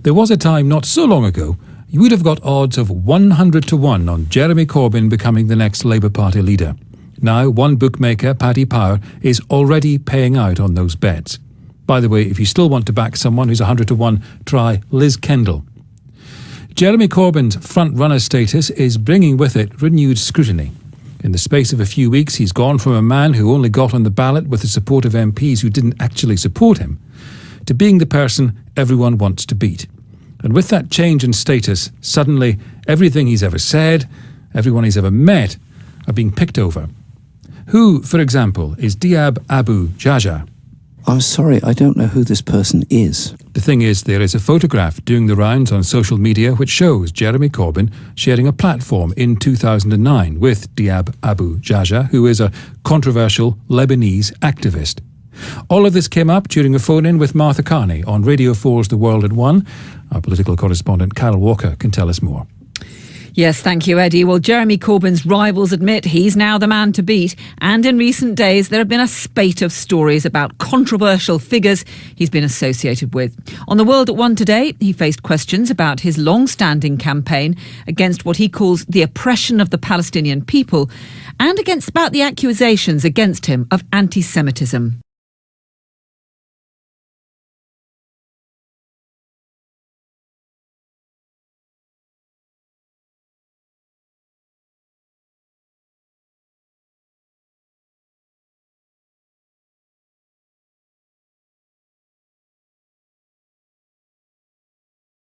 There was a time not so long ago you would have got odds of 100 to 1 on Jeremy Corbyn becoming the next Labour Party leader. Now, one bookmaker, Paddy Power, is already paying out on those bets. By the way, if you still want to back someone who's 100 to 1, try Liz Kendall. Jeremy Corbyn's front-runner status is bringing with it renewed scrutiny. In the space of a few weeks, he's gone from a man who only got on the ballot with the support of MPs who didn't actually support him, to being the person everyone wants to beat. And with that change in status, suddenly everything he's ever said, everyone he's ever met, are being picked over. Who, for example, is Diab Abu Jaja? I'm sorry, I don't know who this person is. The thing is, there is a photograph doing the rounds on social media which shows Jeremy Corbyn sharing a platform in 2009 with Diab Abu Jaja, who is a controversial Lebanese activist. All of this came up during a phone-in with Martha Carney on Radio 4's The World at One. Our political correspondent Carol Walker can tell us more. Yes, thank you, Eddie. Well, Jeremy Corbyn's rivals admit he's now the man to beat. And in recent days, there have been a spate of stories about controversial figures he's been associated with. On The World at One today, he faced questions about his long-standing campaign against what he calls the oppression of the Palestinian people and about the accusations against him of anti-Semitism.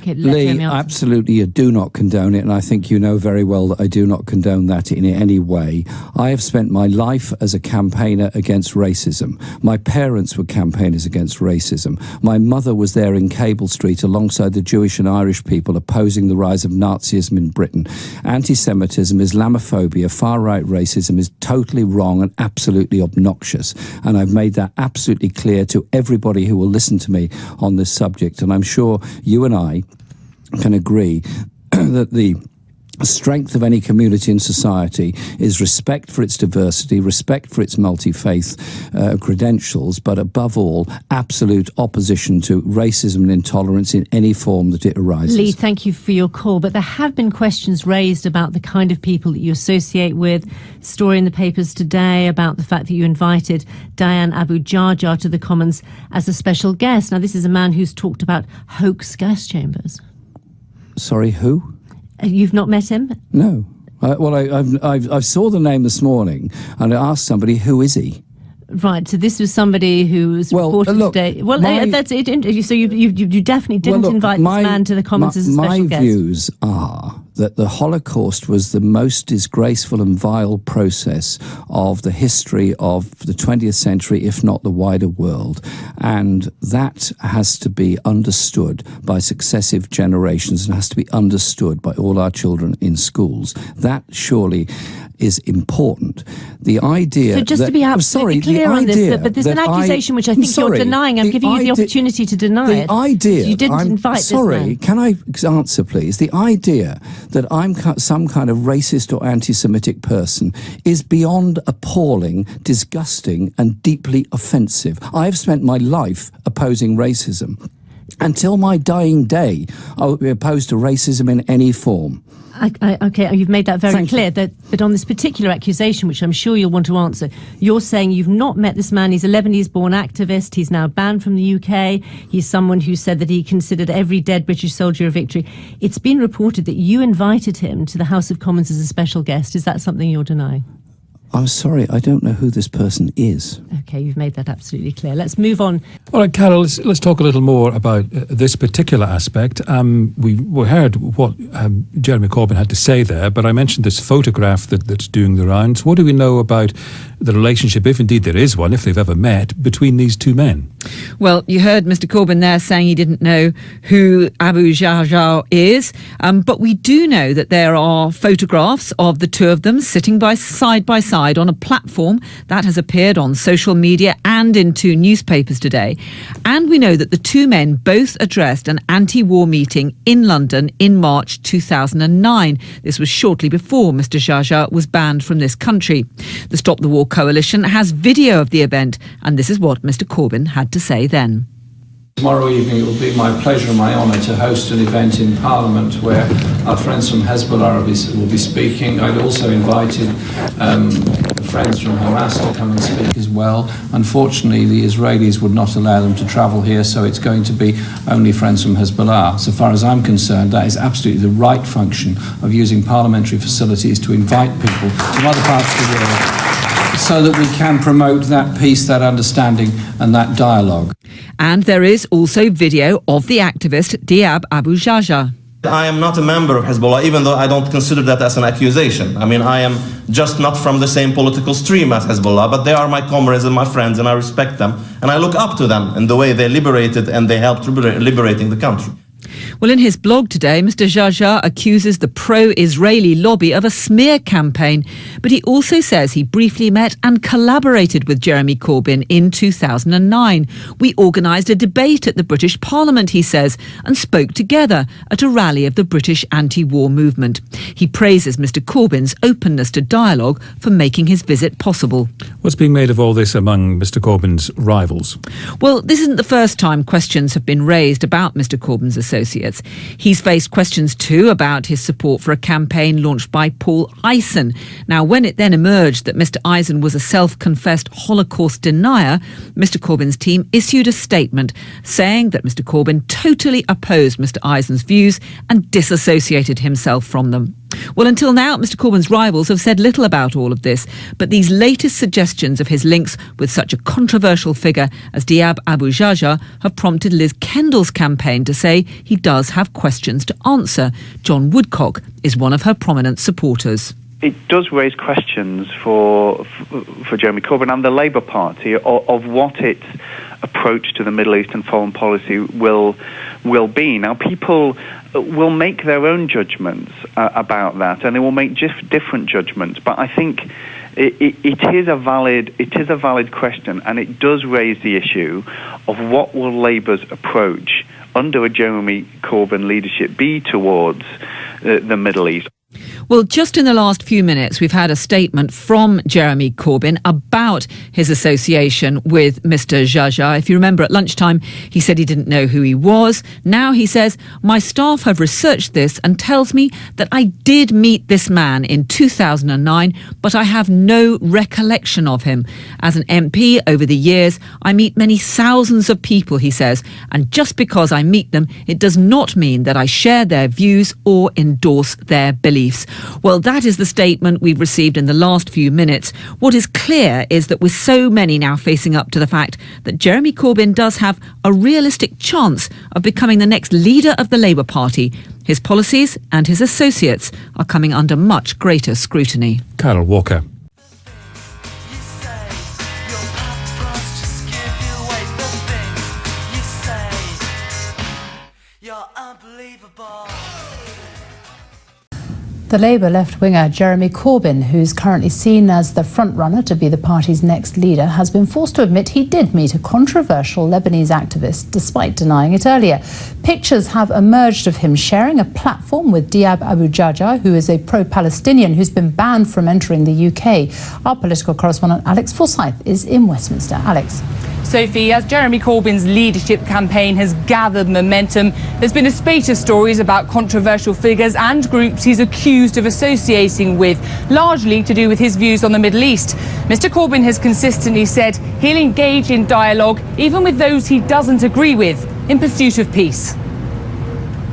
Lee, absolutely, you do not condone it, and I think you know very well that I do not condone that in any way. I have spent my life as a campaigner against racism. My parents were campaigners against racism. My mother was there in Cable Street alongside the Jewish and Irish people opposing the rise of Nazism in Britain. Anti-Semitism, Islamophobia, far-right racism is totally wrong and absolutely obnoxious, and I've made that absolutely clear to everybody who will listen to me on this subject, and I'm sure you and I can agree that the strength of any community and society is respect for its diversity, respect for its multi-faith credentials, but above all, absolute opposition to racism and intolerance in any form that it arises. Lee, thank you for your call, but there have been questions raised about the kind of people that you associate with. Story in the papers today about the fact that you invited Diab Abu Jaja to the Commons as a special guest. Now, this is a man who's talked about hoax gas chambers. Sorry, who? You've not met him? No. I saw the name this morning and I asked somebody, who is he? Right, so this was somebody who was reported today. Well, that's it. So you definitely didn't invite this man to the Commons as a special guest. My views are that the Holocaust was the most disgraceful and vile process of the history of the 20th century, if not the wider world. And that has to be understood by successive generations and has to be understood by all our children in schools. That surely is important. The idea. So just to be absolutely clear on this, but there's an accusation which I think you're denying. I'm giving you the opportunity to deny it. The idea. You didn't invite this man. Sorry, can I answer, please? The idea that I'm some kind of racist or anti-Semitic person is beyond appalling, disgusting, and deeply offensive. I have spent my life opposing racism. Until my dying day, I will be opposed to racism in any form. Okay, you've made that very clear. But on this particular accusation, which I'm sure you'll want to answer, you're saying you've not met this man. He's a Lebanese-born activist. He's now banned from the UK. He's someone who said that he considered every dead British soldier a victory. It's been reported that you invited him to the House of Commons as a special guest. Is that something you're denying? I'm sorry, I don't know who this person is. Okay, you've made that absolutely clear. Let's move on. All right, Carol, let's talk a little more about this particular aspect. We heard what Jeremy Corbyn had to say there, but I mentioned this photograph that's doing the rounds. What do we know about the relationship, if indeed there is one, if they've ever met, between these two men? Well, you heard Mr Corbyn there saying he didn't know who Abu Jaja is, but we do know that there are photographs of the two of them sitting side by side on a platform that has appeared on social media and in two newspapers today. And we know that the two men both addressed an anti-war meeting in London in March 2009. This was shortly before Mr Jaja was banned from this country. The Stop the War Coalition has video of the event, and this is what Mr Corbyn had to say then. Tomorrow evening it will be my pleasure and my honour to host an event in Parliament where our friends from Hezbollah will be speaking. I'd also invited friends from Hamas to come and speak as well. Unfortunately, the Israelis would not allow them to travel here, so it's going to be only friends from Hezbollah. So far as I'm concerned, that is absolutely the right function of using parliamentary facilities to invite people from other parts of the world so that we can promote that peace, that understanding and that dialogue. And there is also video of the activist Diab Abu Jaja. I am not a member of Hezbollah, even though I don't consider that as an accusation. I mean, I am just not from the same political stream as Hezbollah, but they are my comrades and my friends, and I respect them, and I look up to them in the way they liberated and they helped liberating the country. Well, in his blog today, Mr. Jaja accuses the pro-Israeli lobby of a smear campaign, but he also says he briefly met and collaborated with Jeremy Corbyn in 2009. We organised a debate at the British Parliament, he says, and spoke together at a rally of the British anti-war movement. He praises Mr. Corbyn's openness to dialogue for making his visit possible. What's being made of all this among Mr. Corbyn's rivals? Well, this isn't the first time questions have been raised about Mr. Corbyn's associates. He's faced questions too about his support for a campaign launched by Paul Eisen. Now, when it then emerged that Mr. Eisen was a self-confessed Holocaust denier, Mr. Corbyn's team issued a statement saying that Mr. Corbyn totally opposed Mr. Eisen's views and disassociated himself from them. Well, until now, Mr. Corbyn's rivals have said little about all of this, but these latest suggestions of his links with such a controversial figure as Diab Abu Jaja have prompted Liz Kendall's campaign to say he does have questions to answer. John Woodcock is one of her prominent supporters. It does raise questions for Jeremy Corbyn and the Labour Party of what its approach to the Middle East and foreign policy will be. Now, people will make their own judgments about that, and they will make different judgments. But I think it is a valid question, and it does raise the issue of what will Labour's approach under a Jeremy Corbyn leadership be towards the Middle East. Well, just in the last few minutes, we've had a statement from Jeremy Corbyn about his association with Mr. Jaja. If you remember, at lunchtime, he said he didn't know who he was. Now he says, my staff have researched this and tells me that I did meet this man in 2009, but I have no recollection of him. As an MP over the years, I meet many thousands of people, he says, and just because I meet them, it does not mean that I share their views or endorse their beliefs. Well, that is the statement we've received in the last few minutes. What is clear is that with so many now facing up to the fact that Jeremy Corbyn does have a realistic chance of becoming the next leader of the Labour Party, his policies and his associates are coming under much greater scrutiny. Carol Walker. The Labour left-winger Jeremy Corbyn, who's currently seen as the frontrunner to be the party's next leader, has been forced to admit he did meet a controversial Lebanese activist, despite denying it earlier. Pictures have emerged of him sharing a platform with Diab Abu Jaja, who is a pro-Palestinian who's been banned from entering the UK. Our political correspondent Alex Forsyth is in Westminster. Alex. Sophie, as Jeremy Corbyn's leadership campaign has gathered momentum, there's been a spate of stories about controversial figures and groups he's accused of associating with, largely to do with his views on the Middle East. Mr. Corbyn has consistently said he'll engage in dialogue, even with those he doesn't agree with, in pursuit of peace.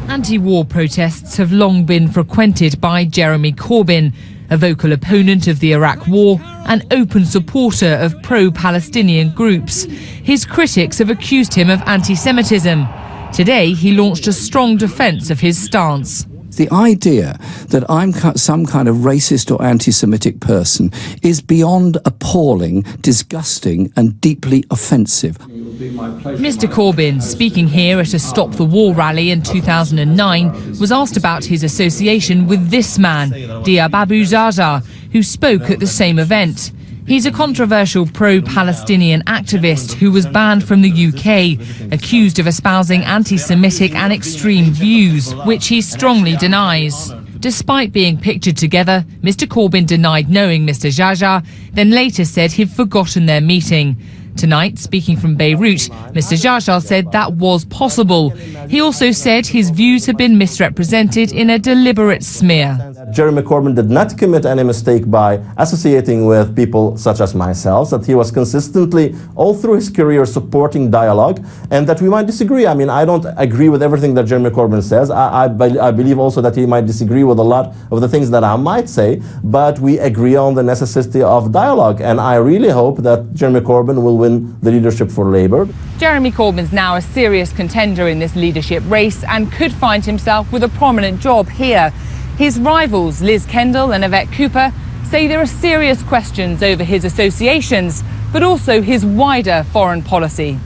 Anti-war protests have long been frequented by Jeremy Corbyn, a vocal opponent of the Iraq War and open supporter of pro-Palestinian groups. His critics have accused him of anti-Semitism. Today, he launched a strong defence of his stance. The idea that I'm some kind of racist or anti-Semitic person is beyond appalling, disgusting and deeply offensive. Mr. Corbyn, speaking here at a Stop the War rally in 2009, was asked about his association with this man, Diab Abu Jaja, who spoke at the same event. He's a controversial pro-Palestinian activist who was banned from the UK, accused of espousing anti-Semitic and extreme views, which he strongly denies. Despite being pictured together, Mr. Corbyn denied knowing Mr. Jaja, then later said he'd forgotten their meeting. Tonight, speaking from Beirut, Mr. Jarjar said that was possible. He also said his views had been misrepresented in a deliberate smear. Jeremy Corbyn did not commit any mistake by associating with people such as myself, that he was consistently, all through his career, supporting dialogue, and that we might disagree. I mean, I don't agree with everything that Jeremy Corbyn says. I believe also that he might disagree with a lot of the things that I might say, but we agree on the necessity of dialogue, and I really hope that Jeremy Corbyn will win the leadership for Labour. Jeremy Corbyn's now a serious contender in this leadership race and could find himself with a prominent job here. His rivals, Liz Kendall and Yvette Cooper, say there are serious questions over his associations, but also his wider foreign policy.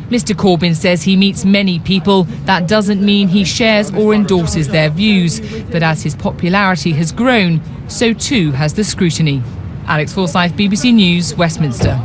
Mr. Corbyn says he meets many people. That doesn't mean he shares or endorses their views. But as his popularity has grown, so too has the scrutiny. Alex Forsyth, BBC News, Westminster.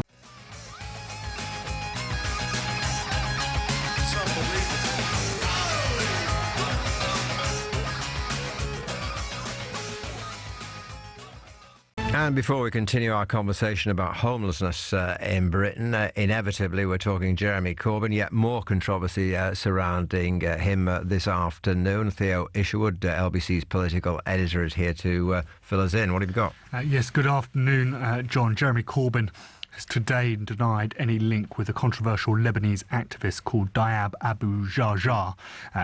And before we continue our conversation about homelessness in Britain, inevitably we're talking Jeremy Corbyn, yet more controversy surrounding him this afternoon. Theo Isherwood, LBC's political editor, is here to fill us in. What have you got? Yes, good afternoon, John. Jeremy Corbyn has today denied any link with a controversial Lebanese activist called Diab Abu Jarjar.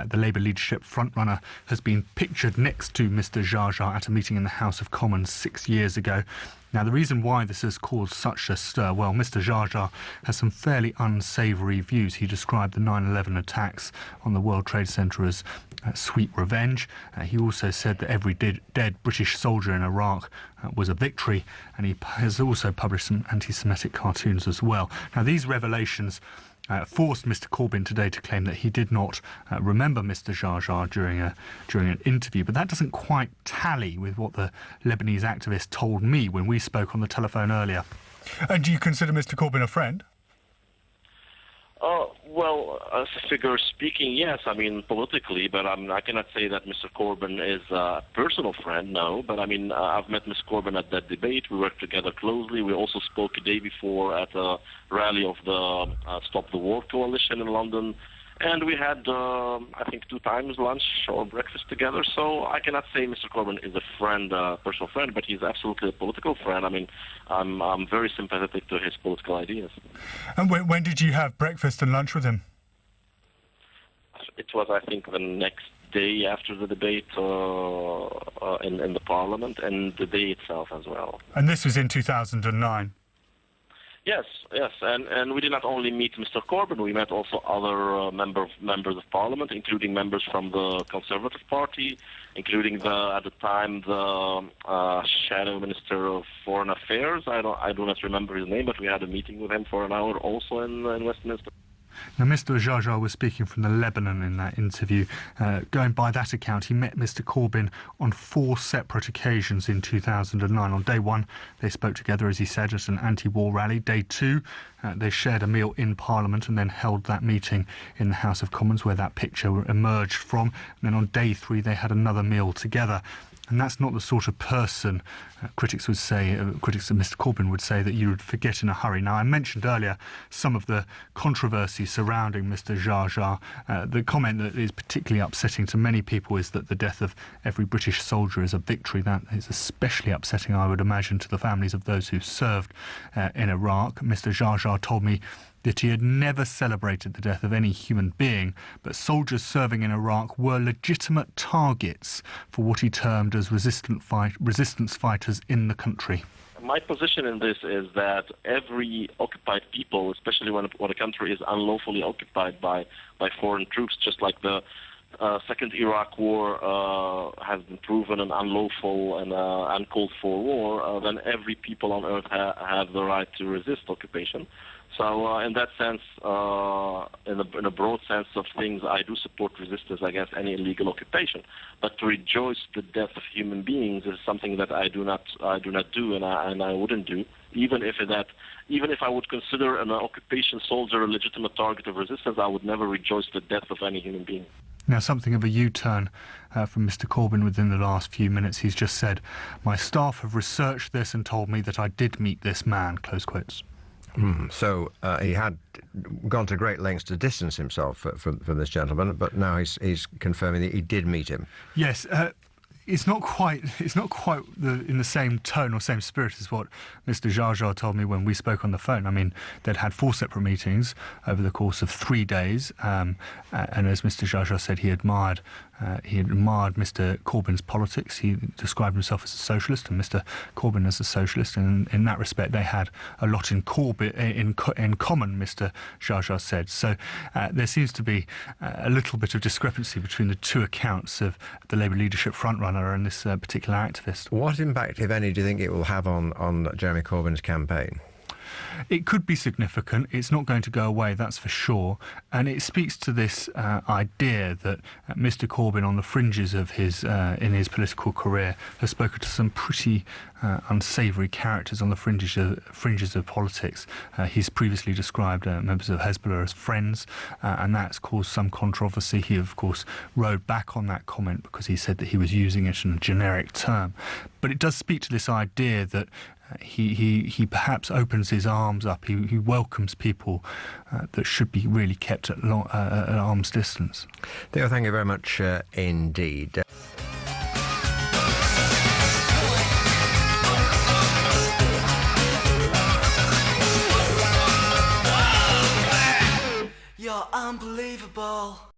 The Labour leadership frontrunner has been pictured next to Mr. Jarjar at a meeting in the House of Commons 6 years ago. Now, the reason why this has caused such a stir, well, Mr. Jarjar has some fairly unsavoury views. He described the 9/11 attacks on the World Trade Centre as sweet revenge. He also said that every dead British soldier in Iraq was a victory, and he has also published some anti-Semitic cartoons as well. Now, these revelations forced Mr. Corbyn today to claim that he did not remember Mr. Jarjar during an interview, but that doesn't quite tally with what the Lebanese activist told me when we spoke on the telephone earlier. And do you consider Mr. Corbyn a friend? Well, as a figure speaking, yes. I mean, politically, but I cannot say that Mr. Corbyn is a personal friend, no. But I mean, I've met Mr. Corbyn at that debate. We worked together closely. We also spoke a day before at a rally of the Stop the War Coalition in London. And we had, I think, 2 times lunch or breakfast together. So I cannot say Mr. Corbyn is a friend, personal friend, but he's absolutely a political friend. I mean, I'm very sympathetic to his political ideas. And when did you have breakfast and lunch with him? It was, I think, the next day after the debate in the Parliament, and the day itself as well. And this was in 2009? Yes, and we did not only meet Mr. Corbyn, we met also other members of Parliament, including members from the Conservative Party, including at the time the Shadow Minister of Foreign Affairs. I do not remember his name, but we had a meeting with him for an hour also in Westminster. Now, Mr. Jarjar was speaking from the Lebanon in that interview. Going by that account, he met Mr. Corbyn on 4 separate occasions in 2009. On day 1, they spoke together, as he said, at an anti-war rally. Day 2, they shared a meal in Parliament and then held that meeting in the House of Commons, where that picture emerged from. And then on day 3, they had another meal together. And that's not the sort of person critics of Mr. Corbyn would say that you would forget in a hurry. Now, I mentioned earlier some of the controversy surrounding Mr. Jarjar. The comment that is particularly upsetting to many people is that the death of every British soldier is a victory. That is especially upsetting, I would imagine, to the families of those who served in Iraq. Mr. Jarjar told me that he had never celebrated the death of any human being, but soldiers serving in Iraq were legitimate targets for what he termed as resistance fighters in the country. My position in this is that every occupied people, especially when a country is unlawfully occupied by foreign troops, just like the Second Iraq War has been proven an unlawful and uncalled for war, then every people on earth have the right to resist occupation. So in that sense, in a broad sense of things, I do support resistance against any illegal occupation. But to rejoice the death of human beings is something that I do not do, and I wouldn't do, even if I would consider an occupation soldier a legitimate target of resistance. I would never rejoice the death of any human being. Now, something of a U-turn from Mr. Corbyn within the last few minutes. He's just said, "My staff have researched this and told me that I did meet this man," close quotes. So he had gone to great lengths to distance himself from this gentleman, but now he's confirming that he did meet him. Yes. It's not quite in the same tone or same spirit as what Mr. Jarjar told me when we spoke on the phone. I mean, they'd had 4 separate meetings over the course of 3 days, and as Mr. Jarjar said, he admired Mr. Corbyn's politics. He described himself as a socialist and Mr. Corbyn as a socialist, and in that respect they had a lot in common, Mr. Jarjar said. So there seems to be a little bit of discrepancy between the two accounts of the Labour leadership frontrunner and this particular activist. What impact, if any, do you think it will have on Jeremy Corbyn's campaign? It could be significant. It's not going to go away, that's for sure. And it speaks to this idea that Mr. Corbyn, on the fringes of in his political career, has spoken to some pretty unsavoury characters on the fringes of politics. He's previously described members of Hezbollah as friends, and that's caused some controversy. He, of course, rode back on that comment because he said that he was using it in a generic term. But it does speak to this idea that he perhaps opens his arms up. He welcomes people that should be really kept at arm's distance. Theo, thank you very much indeed. You're unbelievable.